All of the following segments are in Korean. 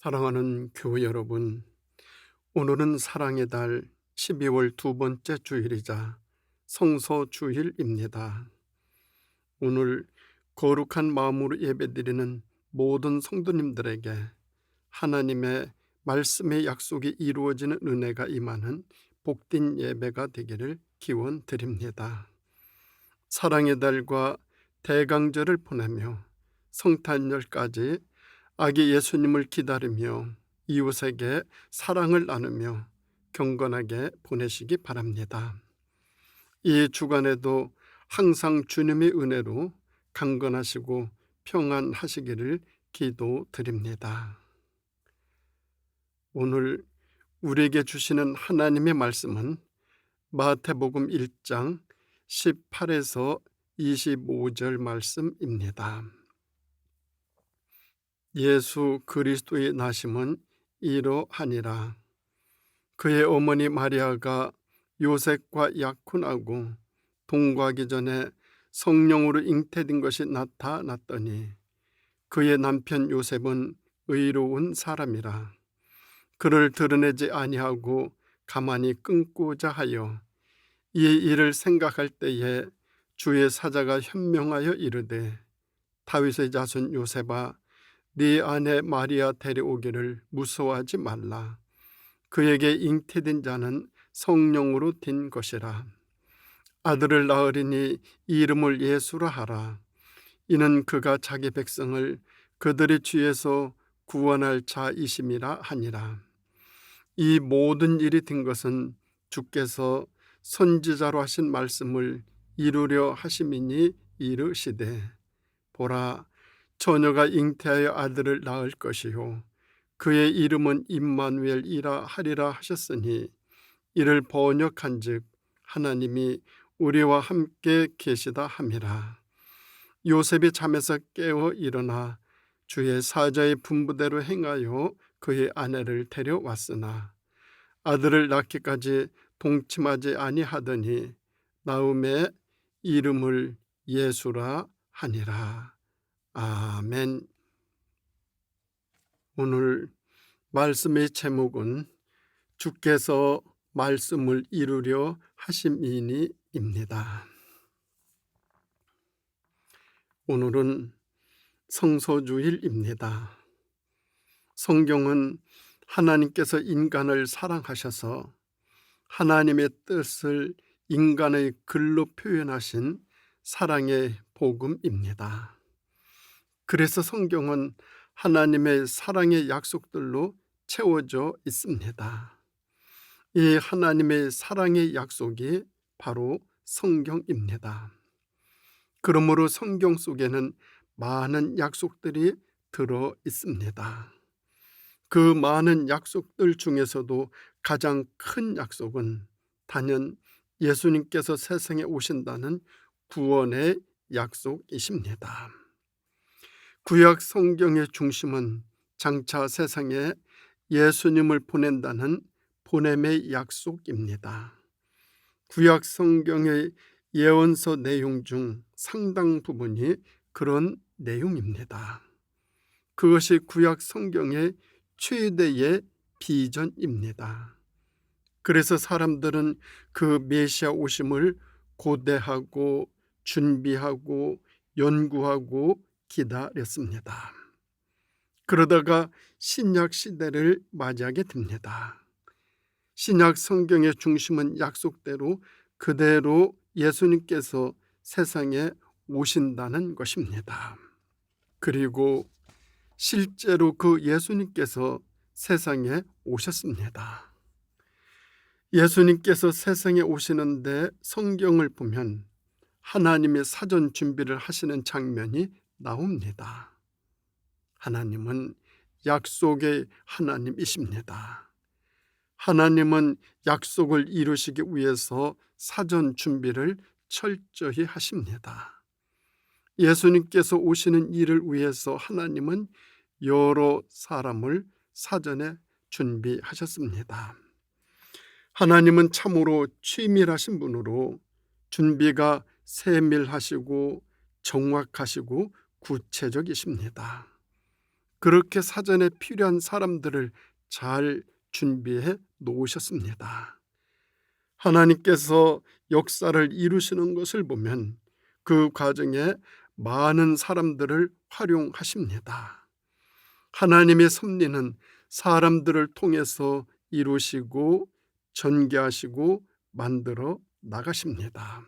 사랑하는 교회 여러분, 오늘은 사랑의 달 12월 두 번째 주일이자 성서 주일입니다. 오늘 거룩한 마음으로 예배드리는 모든 성도님들에게 하나님의 말씀의 약속이 이루어지는 은혜가 임하는 복된 예배가 되기를 기원드립니다. 사랑의 달과 대강절을 보내며 성탄절까지 아기 예수님을 기다리며 이웃에게 사랑을 나누며 경건하게 보내시기 바랍니다. 이 주간에도 항상 주님의 은혜로 강건하시고 평안하시기를 기도드립니다. 오늘 우리에게 주시는 하나님의 말씀은 마태복음 1장 18에서 25절 말씀입니다. 예수 그리스도의 나심은 이러하니라. 그의 어머니 마리아가 요셉과 약혼하고 동거하기 전에 성령으로 잉태된 것이 나타났더니 그의 남편 요셉은 의로운 사람이라. 그를 드러내지 아니하고 가만히 끊고자 하여 이 일을 생각할 때에 주의 사자가 현명하여 이르되, 다윗의 자손 요셉아, 네 아내 마리아 데려오기를 무서워하지 말라. 그에게 잉태된 자는 성령으로 된 것이라. 아들을 낳으리니 이름을 예수라 하라. 이는 그가 자기 백성을 그들의 죄에서 구원할 자이심이라 하니라. 이 모든 일이 된 것은 주께서 선지자로 하신 말씀을 이루려 하심이니 이르시되, 보라, 처녀가 잉태하여 아들을 낳을 것이요 그의 이름은 임마누엘이라 하리라 하셨으니, 이를 번역한즉 하나님이 우리와 함께 계시다 함이라. 요셉이 잠에서 깨어 일어나 주의 사자의 분부대로 행하여 그의 아내를 데려왔으나 아들을 낳기까지 동침하지 아니하더니 나음의 이름을 예수라 하니라. 아멘. 오늘 말씀의 제목은 주께서 말씀을 이루려 하심이니입니다. 오늘은 성소주일입니다. 성경은 하나님께서 인간을 사랑하셔서 하나님의 뜻을 인간의 글로 표현하신 사랑의 복음입니다. 그래서 성경은 하나님의 사랑의 약속들로 채워져 있습니다. 이 하나님의 사랑의 약속이 바로 성경입니다. 그러므로 성경 속에는 많은 약속들이 들어 있습니다. 그 많은 약속들 중에서도 가장 큰 약속은 단연 예수님께서 세상에 오신다는 구원의 약속이십니다. 구약 성경의 중심은 장차 세상에 예수님을 보낸다는 보냄의 약속입니다. 구약 성경의 예언서 내용 중 상당 부분이 그런 내용입니다. 그것이 구약 성경의 최대의 비전입니다. 그래서 사람들은 그 메시아 오심을 고대하고 준비하고 연구하고 기다렸습니다. 그러다가 신약 시대를 맞이하게 됩니다. 신약 성경의 중심은 약속대로 그대로 예수님께서 세상에 오신다는 것입니다. 그리고 실제로 그 예수님께서 세상에 오셨습니다. 예수님께서 세상에 오시는데 성경을 보면 하나님의 사전 준비를 하시는 장면이 나옵니다. 하나님은 약속의 하나님이십니다. 하나님은 약속을 이루시기 위해서 사전 준비를 철저히 하십니다. 예수님께서 오시는 일을 위해서 하나님은 여러 사람을 사전에 준비하셨습니다. 하나님은 참으로 치밀하신 분으로 준비가 세밀하시고 정확하시고 구체적이십니다. 그렇게 사전에 필요한 사람들을 잘 준비해 놓으셨습니다. 하나님께서 역사를 이루시는 것을 보면 그 과정에 많은 사람들을 활용하십니다. 하나님의 섭리는 사람들을 통해서 이루시고 전개하시고 만들어 나가십니다.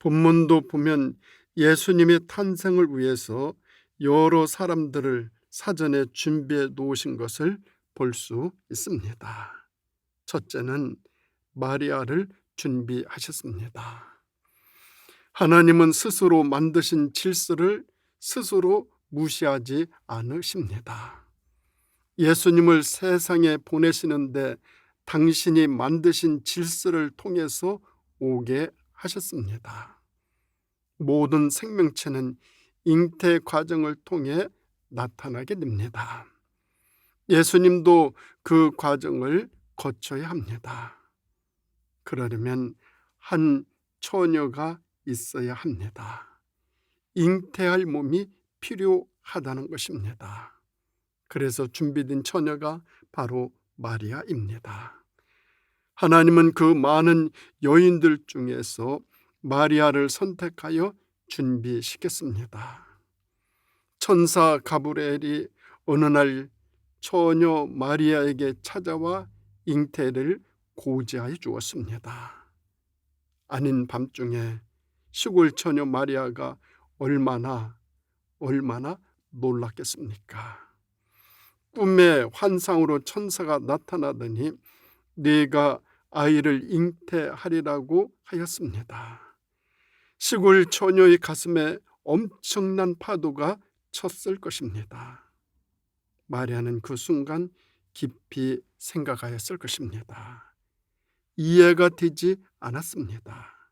본문도 보면 예수님의 탄생을 위해서 여러 사람들을 사전에 준비해 놓으신 것을 볼 수 있습니다. 첫째는 마리아를 준비하셨습니다. 하나님은 스스로 만드신 질서를 스스로 무시하지 않으십니다. 예수님을 세상에 보내시는데 당신이 만드신 질서를 통해서 오게 하셨습니다. 모든 생명체는 잉태 과정을 통해 나타나게 됩니다. 예수님도 그 과정을 거쳐야 합니다. 그러려면 한 처녀가 있어야 합니다. 잉태할 몸이 필요하다는 것입니다. 그래서 준비된 처녀가 바로 마리아입니다. 하나님은 그 많은 여인들 중에서 마리아를 선택하여 준비시켰습니다. 천사 가브리엘이 어느 날 처녀 마리아에게 찾아와 잉태를 고지하여 주었습니다. 아닌 밤중에 시골 처녀 마리아가 얼마나 놀랐겠습니까? 꿈의 환상으로 천사가 나타나더니 네가 아이를 잉태하리라고 하였습니다. 시골 처녀의 가슴에 엄청난 파도가 쳤을 것입니다. 마리아는 그 순간 깊이 생각하였을 것입니다. 이해가 되지 않았습니다.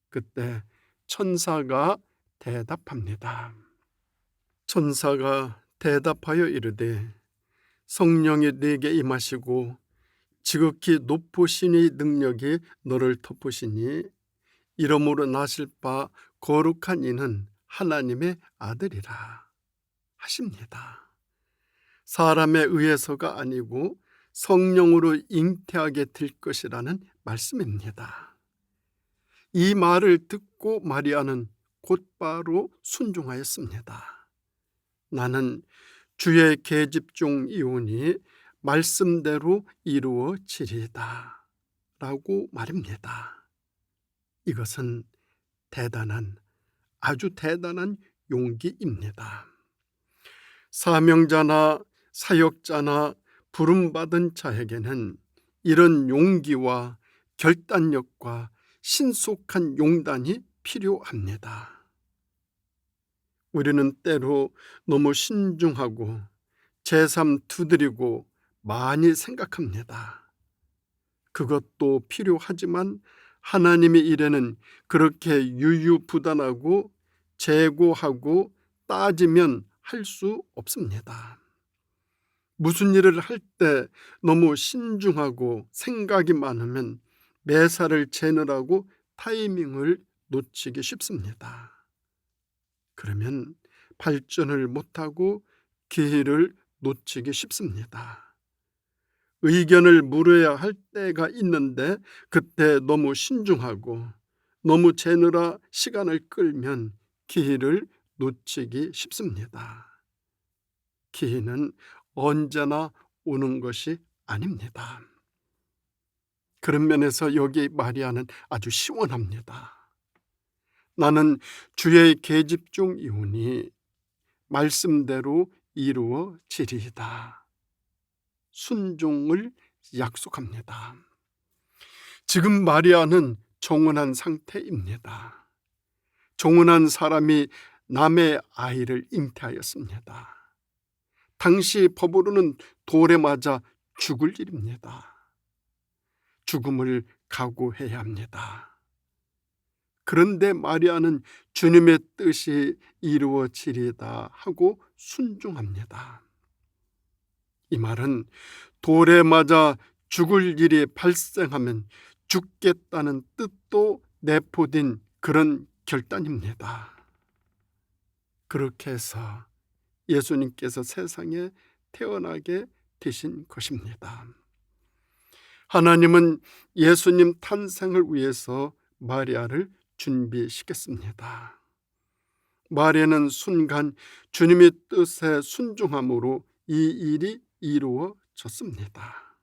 그때 천사가 대답합니다. 천사가 대답하여 이르되 성령이 네게 임하시고 지극히 높으신 이 능력이 너를 덮으시니 이러므로 나실 바 거룩한 이는 하나님의 아들이라 하십니다. 사람에 의해서가 아니고 성령으로 잉태하게 될 것이라는 말씀입니다. 이 말을 듣고 마리아는 곧바로 순종하였습니다. 나는 주의 계집종이오니 말씀대로 이루어지리이다 라고 말입니다. 이것은 아주 대단한 용기입니다. 사명자나 사역자나 부름받은 자에게는 이런 용기와 결단력과 신속한 용단이 필요합니다. 우리는 때로 너무 신중하고 제삼 두드리고 많이 생각합니다. 그것도 필요하지만 하나님의 일에는 그렇게 유유부단하고 재고하고 따지면 할 수 없습니다. 무슨 일을 할 때 너무 신중하고 생각이 많으면 매사를 재느라고 타이밍을 놓치기 쉽습니다. 그러면 발전을 못하고 기회를 놓치기 쉽습니다. 의견을 물어야 할 때가 있는데 그때 너무 신중하고 너무 재느라 시간을 끌면 기회를 놓치기 쉽습니다. 기회는 언제나 오는 것이 아닙니다. 그런 면에서 여기 마리아는 아주 시원합니다. 나는 주의 계집종이오니 말씀대로 이루어지리이다. 순종을 약속합니다. 지금 마리아는 정혼한 상태입니다. 정혼한 사람이 남의 아이를 잉태하였습니다. 당시 법으로는 돌에 맞아 죽을 일입니다. 죽음을 각오해야 합니다. 그런데 마리아는 주님의 뜻이 이루어지리다 하고 순종합니다. 이 말은 돌에 맞아 죽을 일이 발생하면 죽겠다는 뜻도 내포된 그런 결단입니다. 그렇게 해서 예수님께서 세상에 태어나게 되신 것입니다. 하나님은 예수님 탄생을 위해서 마리아를 준비시켰습니다. 마리아는 순간 주님의 뜻에 순종함으로 이 일이 이루어졌습니다.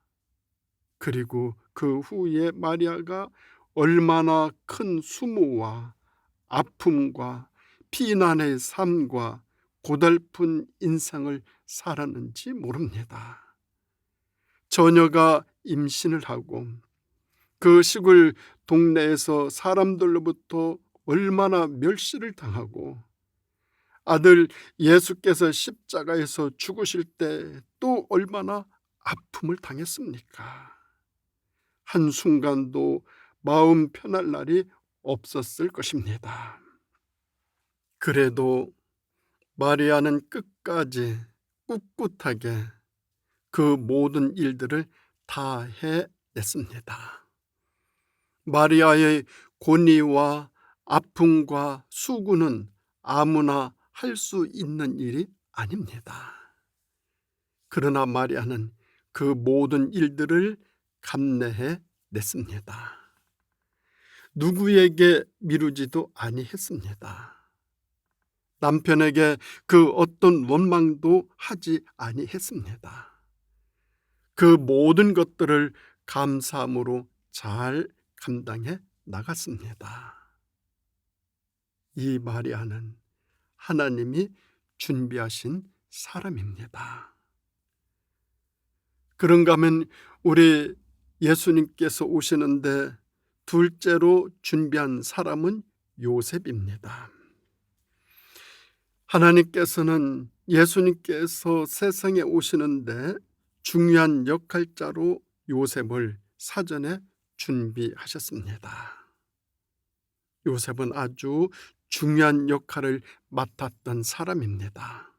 그리고 그 후에 마리아가 얼마나 큰 수모와 아픔과 피난의 삶과 고달픈 인생을 살았는지 모릅니다. 처녀가 임신을 하고 그 시골 동네에서 사람들로부터 얼마나 멸시를 당하고 아들 예수께서 십자가에서 죽으실 때 또 얼마나 아픔을 당했습니까? 한순간도 마음 편할 날이 없었을 것입니다. 그래도 마리아는 끝까지 꿋꿋하게 그 모든 일들을 다 해냈습니다. 마리아의 고뇌와 아픔과 수고는 아무나 할 수 있는 일이 아닙니다. 그러나 마리아는 그 모든 일들을 감내해냈습니다. 누구에게 미루지도 아니했습니다. 남편에게 그 어떤 원망도 하지 아니했습니다. 그 모든 것들을 감사함으로 잘 감당해 나갔습니다. 이 마리아는 하나님이 준비하신 사람입니다. 그런가 하면 우리 예수님께서 오시는데 둘째로 준비한 사람은 요셉입니다. 하나님께서는 예수님께서 세상에 오시는데 중요한 역할자로 요셉을 사전에 준비하셨습니다. 요셉은 아주 중요한 역할을 맡았던 사람입니다.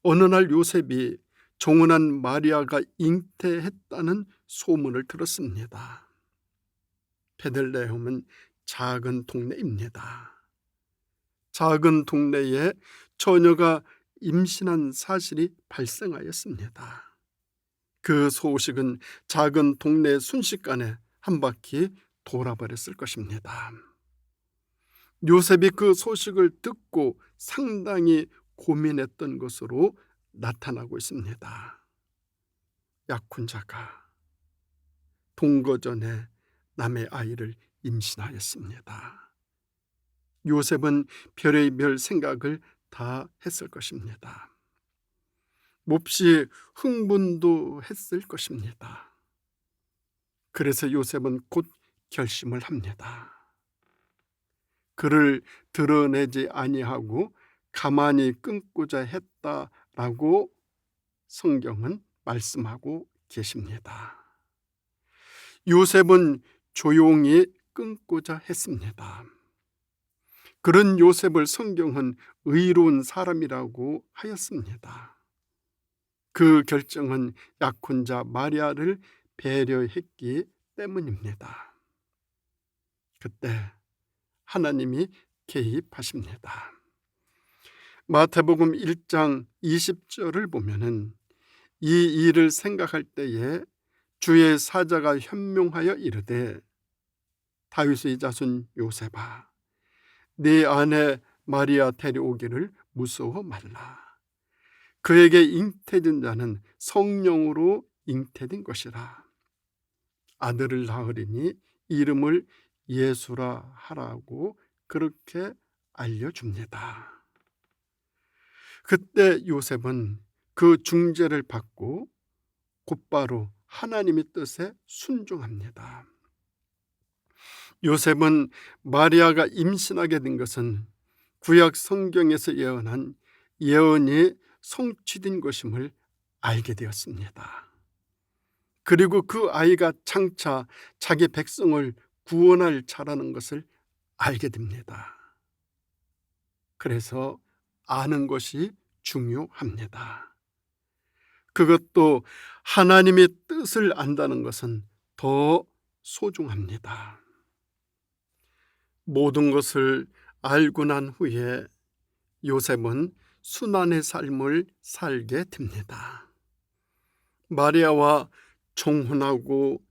어느 날 요셉이 정혼한 마리아가 잉태했다는 소문을 들었습니다. 베들레헴은 작은 동네입니다. 작은 동네에 처녀가 임신한 사실이 발생하였습니다. 그 소식은 작은 동네 순식간에 한 바퀴 돌아버렸을 것입니다. 요셉이 그 소식을 듣고 상당히 고민했던 것으로 나타나고 있습니다. 약혼자가 동거전에 남의 아이를 임신하였습니다. 요셉은 별의별 생각을 다 했을 것입니다. 몹시 흥분도 했을 것입니다. 그래서 요셉은 곧 결심을 합니다. 그를 드러내지 아니하고 가만히 끊고자 했다라고 성경은 말씀하고 계십니다. 요셉은 조용히 끊고자 했습니다. 그런 요셉을 성경은 의로운 사람이라고 하였습니다. 그 결정은 약혼자 마리아를 배려했기 때문입니다. 그때 하나님이 개입하십니다. 마태복음 1장 20절을 보면은 이 일을 생각할 때에 주의 사자가 현명하여 이르되 다윗의 자손 요셉아 네 아내 마리아 데려오기를 무서워 말라. 그에게 잉태된 자는 성령으로 잉태된 것이라. 아들을 낳으리니 이름을 예수라 하라고 그렇게 알려줍니다. 그때 요셉은 그 중재를 받고 곧바로 하나님의 뜻에 순종합니다. 요셉은 마리아가 임신하게 된 것은 구약 성경에서 예언한 예언이 성취된 것임을 알게 되었습니다. 그리고 그 아이가 장차 자기 백성을 구원할 자라는 것을 알게 됩니다. 그래서 아는 것이 중요합니다. 그것도 하나님의 뜻을 안다는 것은 더 소중합니다. 모든 것을 알고 난 후에 요셉은 순환의 삶을 살게 됩니다. 마리아와 청혼하고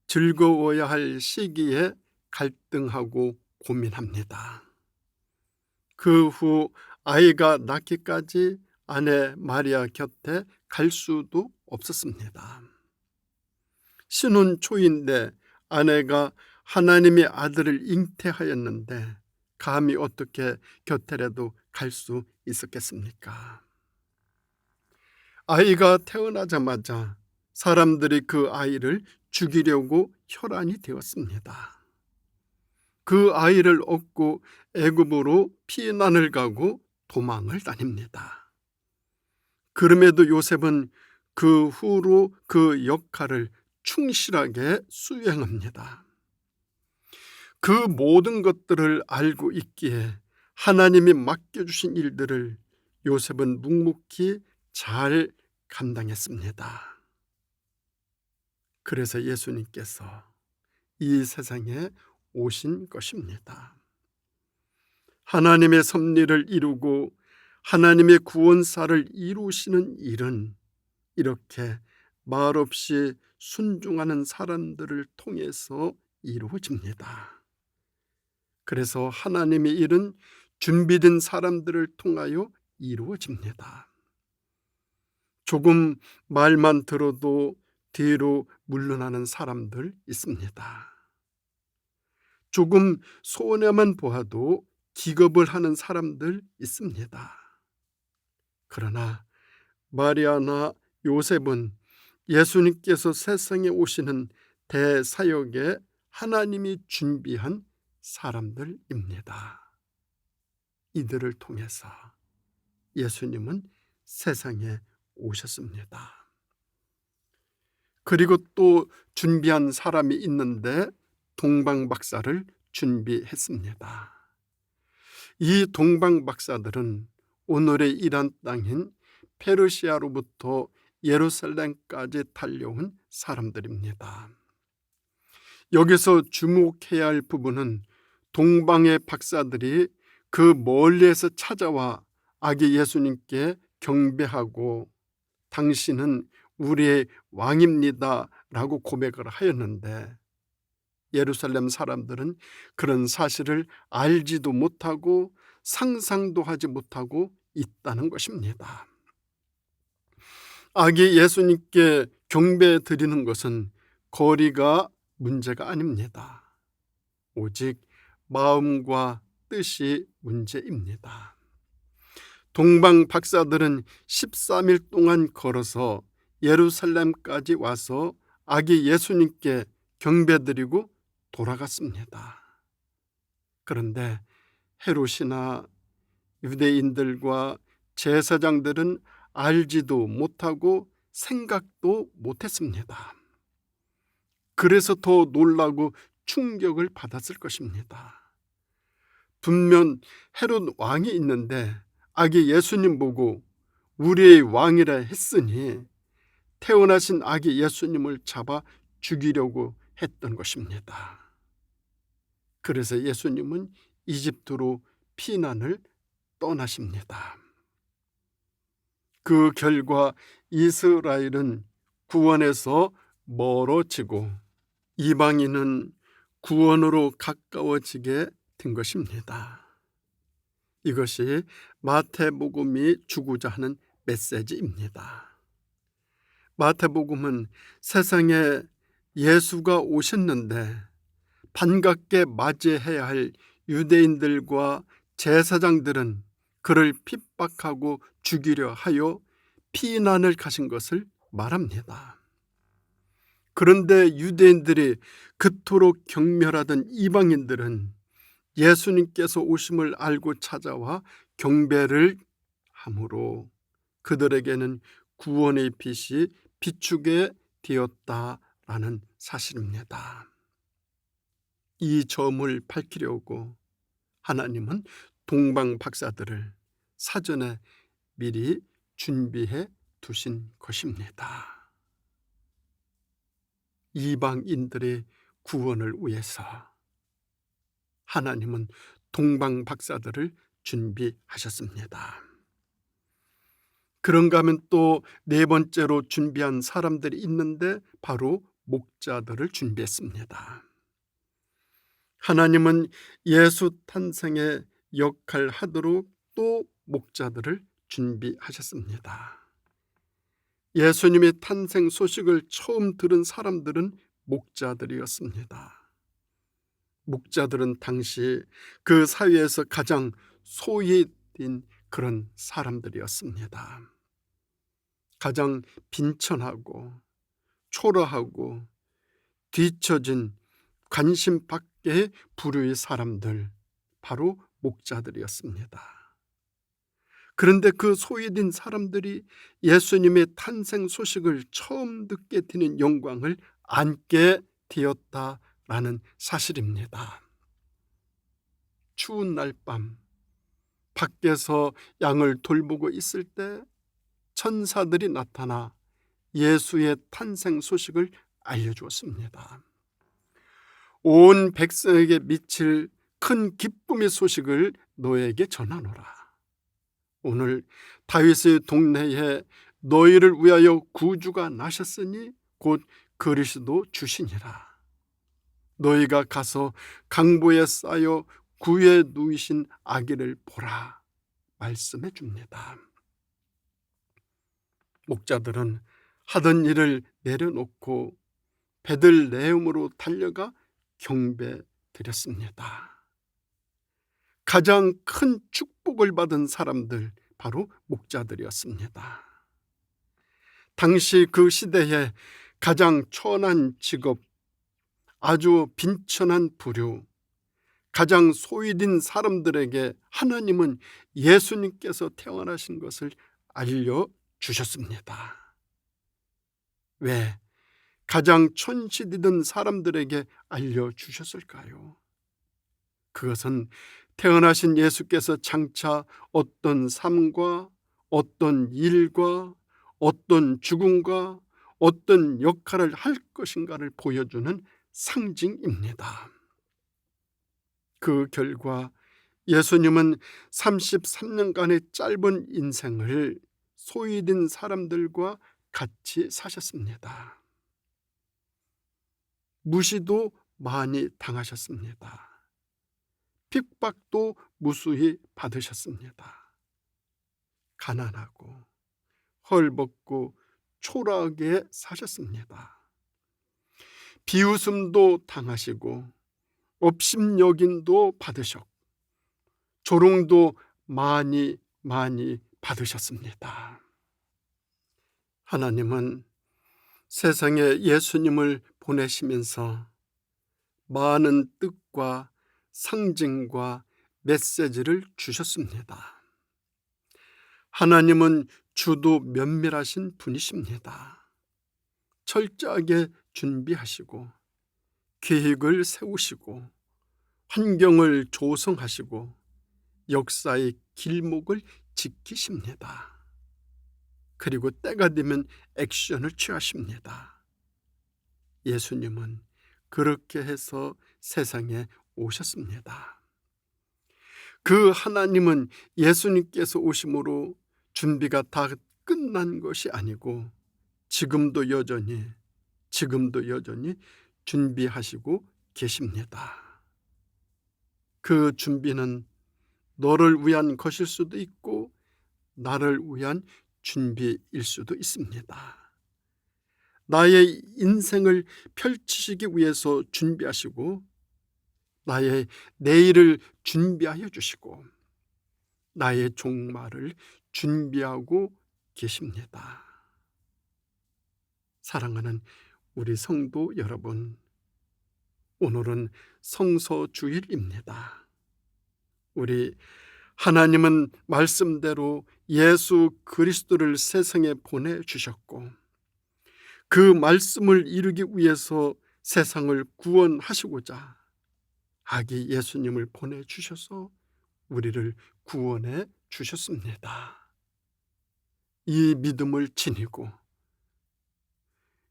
즐거워야 할 시기에 갈등하고 고민합니다. 그 후 아이가 낳기까지 아내 마리아 곁에 갈 수도 없었습니다. 신혼 초인데 아내가 하나님의 아들을 잉태하였는데 감히 어떻게 곁에라도 갈 수 있었겠습니까? 아이가 태어나자마자 사람들이 그 아이를 죽이려고 혈안이 되었습니다. 그 아이를 얻고 애굽으로 피난을 가고 도망을 다닙니다. 그럼에도 요셉은 그 후로 그 역할을 충실하게 수행합니다. 그 모든 것들을 알고 있기에 하나님이 맡겨주신 일들을 요셉은 묵묵히 잘 감당했습니다. 그래서 예수님께서 이 세상에 오신 것입니다. 하나님의 섭리를 이루고 하나님의 구원사를 이루시는 일은 이렇게 말없이 순종하는 사람들을 통해서 이루어집니다. 그래서 하나님의 일은 준비된 사람들을 통하여 이루어집니다. 조금 말만 들어도 뒤로 물러나는 사람들 있습니다. 조금 손해만 보아도 기겁을 하는 사람들 있습니다. 그러나 마리아나 요셉은 예수님께서 세상에 오시는 대사역에 하나님이 준비한 사람들입니다. 이들을 통해서 예수님은 세상에 오셨습니다. 그리고 또 준비한 사람이 있는데 동방박사를 준비했습니다. 이 동방박사들은 오늘의 이란 땅인 페르시아로부터 예루살렘까지 달려온 사람들입니다. 여기서 주목해야 할 부분은 동방의 박사들이 그 멀리에서 찾아와 아기 예수님께 경배하고 당신은 우리의 왕입니다 라고 고백을 하였는데 예루살렘 사람들은 그런 사실을 알지도 못하고 상상도 하지 못하고 있다는 것입니다. 아기 예수님께 경배 드리는 것은 거리가 문제가 아닙니다. 오직 마음과 뜻이 문제입니다. 동방 박사들은 13일 동안 걸어서 예루살렘까지 와서 아기 예수님께 경배드리고 돌아갔습니다. 그런데 헤롯이나 유대인들과 제사장들은 알지도 못하고 생각도 못했습니다. 그래서 더 놀라고 충격을 받았을 것입니다. 분명 헤롯 왕이 있는데 아기 예수님 보고 우리의 왕이라 했으니 태어나신 아기 예수님을 잡아 죽이려고 했던 것입니다. 그래서 예수님은 이집트로 피난을 떠나십니다. 그 결과 이스라엘은 구원에서 멀어지고 이방인은 구원으로 가까워지게 된 것입니다. 이것이 마태복음이 주고자 하는 메시지입니다. 마태복음은 세상에 예수가 오셨는데 반갑게 맞이해야 할 유대인들과 제사장들은 그를 핍박하고 죽이려 하여 피난을 가신 것을 말합니다. 그런데 유대인들이 그토록 경멸하던 이방인들은 예수님께서 오심을 알고 찾아와 경배를 함으로 그들에게는 구원의 빛이 비추게 되었다라는 사실입니다. 이 점을 밝히려고 하나님은 동방 박사들을 사전에 미리 준비해 두신 것입니다. 이방인들의 구원을 위해서 하나님은 동방 박사들을 준비하셨습니다. 그런가 하면 또 네 번째로 준비한 사람들이 있는데 바로 목자들을 준비했습니다. 하나님은 예수 탄생의 역할을 하도록 또 목자들을 준비하셨습니다. 예수님의 탄생 소식을 처음 들은 사람들은 목자들이었습니다. 목자들은 당시 그 사회에서 가장 소외된 그런 사람들이었습니다. 가장 빈천하고 초라하고 뒤처진 관심 밖의 부류의 사람들, 바로 목자들이었습니다. 그런데 그 소외된 사람들이 예수님의 탄생 소식을 처음 듣게 되는 영광을 안게 되었다라는 사실입니다. 추운 날밤 밖에서 양을 돌보고 있을 때 천사들이 나타나 예수의 탄생 소식을 알려주었습니다. 온 백성에게 미칠 큰 기쁨의 소식을 너에게 전하노라. 오늘 다윗의 동네에 너희를 위하여 구주가 나셨으니 곧 그리스도 주시니라. 너희가 가서 강보에 쌓여 구에 누이신 아기를 보라 말씀해 줍니다. 목자들은 하던 일을 내려놓고 베들레헴으로 달려가 경배 드렸습니다. 가장 큰 축복을 받은 사람들, 바로 목자들이었습니다. 당시 그 시대에 가장 천한 직업, 아주 빈천한 부류, 가장 소외된 사람들에게 하나님은 예수님께서 태어나신 것을 알려주셨습니다. 왜 가장 천시되던 사람들에게 알려주셨을까요? 그것은 태어나신 예수께서 장차 어떤 삶과 어떤 일과 어떤 죽음과 어떤 역할을 할 것인가를 보여주는 상징입니다. 그 결과 예수님은 33년간의 짧은 인생을 소외된 사람들과 같이 사셨습니다. 무시도 많이 당하셨습니다. 핍박도 무수히 받으셨습니다. 가난하고 헐벗고 초라하게 사셨습니다. 비웃음도 당하시고 업심여김도 받으셨고 조롱도 많이 받으셨습니다. 하나님은 세상에 예수님을 보내시면서 많은 뜻과 상징과 메시지를 주셨습니다. 하나님은 주도 면밀하신 분이십니다. 철저하게 준비하시고 계획을 세우시고 환경을 조성하시고 역사의 길목을 지키십니다. 그리고 때가 되면 액션을 취하십니다. 예수님은 그렇게 해서 세상에 오셨습니다. 그 하나님은 예수님께서 오심으로 준비가 다 끝난 것이 아니고 지금도 여전히 준비하시고 계십니다. 그 준비는 너를 위한 것일 수도 있고 나를 위한 준비일 수도 있습니다. 나의 인생을 펼치시기 위해서 준비하시고 나의 내일을 준비하여 주시고 나의 종말을 준비하고 계십니다. 사랑하는 우리 성도 여러분, 오늘은 성서주일입니다. 우리 하나님은 말씀대로 예수 그리스도를 세상에 보내주셨고 그 말씀을 이루기 위해서 세상을 구원하시고자 아기 예수님을 보내주셔서 우리를 구원해 주셨습니다. 이 믿음을 지니고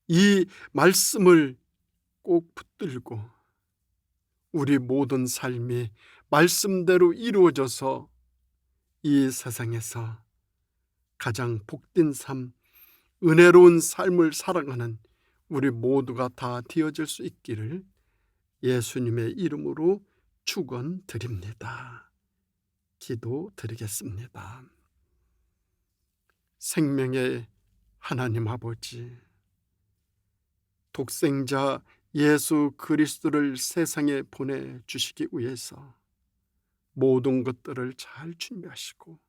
이 말씀을 꼭 붙들고 우리 모든 삶이 말씀대로 이루어져서 이 세상에서 가장 복된 삶, 은혜로운 삶을 살아가는 우리 모두가 다 되어질 수 있기를 예수님의 이름으로 축원드립니다. 기도드리겠습니다. 생명의 하나님 아버지, 독생자 예수 그리스도를 세상에 보내주시기 위해서 모든 것들을 잘 준비하시고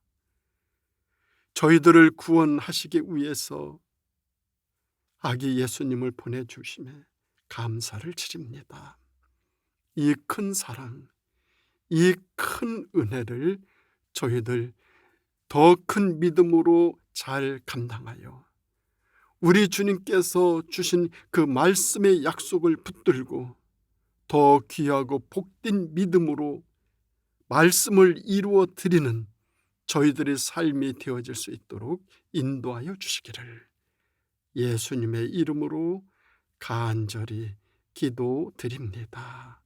저희들을 구원하시기 위해서 아기 예수님을 보내주심에 감사를 드립니다. 이 큰 사랑, 이 큰 은혜를 저희들 더 큰 믿음으로 잘 감당하여 우리 주님께서 주신 그 말씀의 약속을 붙들고 더 귀하고 복된 믿음으로 말씀을 이루어 드리는 저희들의 삶이 되어질 수 있도록 인도하여 주시기를 예수님의 이름으로 간절히 기도드립니다.